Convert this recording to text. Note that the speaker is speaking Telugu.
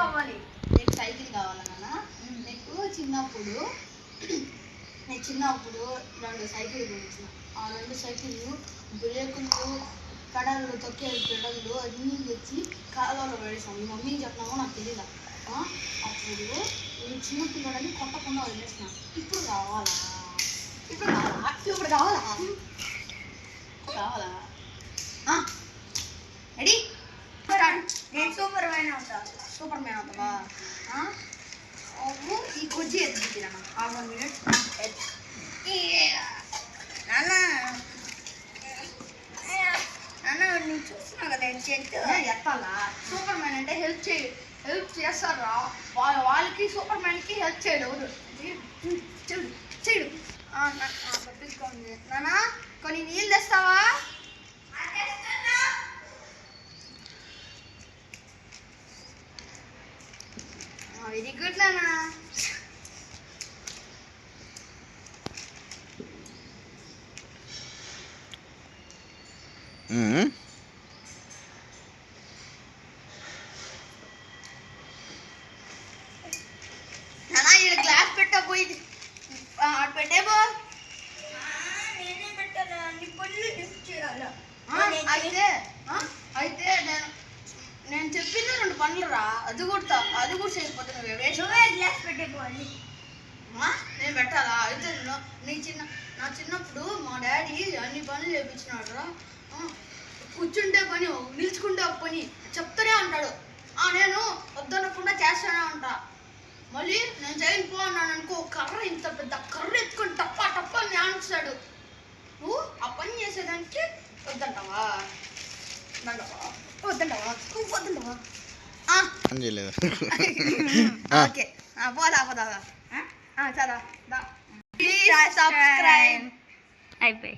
అవ్వాలి. నీకు సైకిల్ కావాలా నాన్న? నీకు చిన్నప్పుడు నేను చిన్నప్పుడు 2 సైకిల్ కొనిచ్చిన. ఆ 2 సైకిళ్ళు బ్రేకులు పెడలు తొక్కే పెడలు అన్నీ తెచ్చి కాలువలో పడేసాను. మీ మమ్మీకి చెప్పినామో నాకు తెలియదు. అప్పుడు నేను చిన్నపిల్లడని కొట్టకుండా వదిలేసిన. ఇప్పుడు కావాలా? ఇప్పుడు కావాలా? ఇప్పుడు కావాలా? కావాలా? రెడీ? నేను సూపర్ మ్యాన్ అవుతా. సూపర్ మ్యాన్ అవుతావా? ఈ కొజ్జి ఎత్తుకున్నా 1 minute. నాన్న నాన్న నువ్వు చూస్తున్నావు కదా ఎత్తాలా? సూపర్ మ్యాన్ అంటే హెల్ప్ చేస్తారా? వాళ్ళకి సూపర్ మ్యాన్కి హెల్ప్ చేయడు ఎవరు చేయడు. పట్టించుకోండి. నాన్న కొన్ని నీళ్ళు తెస్తావా? వెరీ గుడ్ నాన్న. నాన్న ఇక్కడ గ్లాస్ పెట్టబోయి పెట్టేబో. నేనే పెట్టాలా? నీ పళ్ళు లిఫ్ట్ చేయాలా? అయితే నేను చెప్పింది 2 పనులు రా. అది కూడా చేయకపోతే నువ్వే గ్లాస్ పెట్టేపోవాలి. నేను పెట్టాలా? అయితే నా చిన్నప్పుడు మా డాడీ అన్ని పనులు చేయించినాడు రా. కూర్చుంటే పని, నిల్చుకుంటే పని చెప్తూనే ఉంటాడు. నేను వద్దనకుండా చేస్తూనే ఉంటా. మళ్ళీ నేను చేయను అన్నాను అనుకో, కర్ర ఇంత పెద్ద కర్ర ఎత్తుకొని టప్ప టప్ప అని ఆనిస్తాడు. నువ్వు ఆ పని చేసేదానికి వద్దంటావా? వద్దంటావా? ఓకే పోదా చాలా. Please subscribe. అయిపోయి.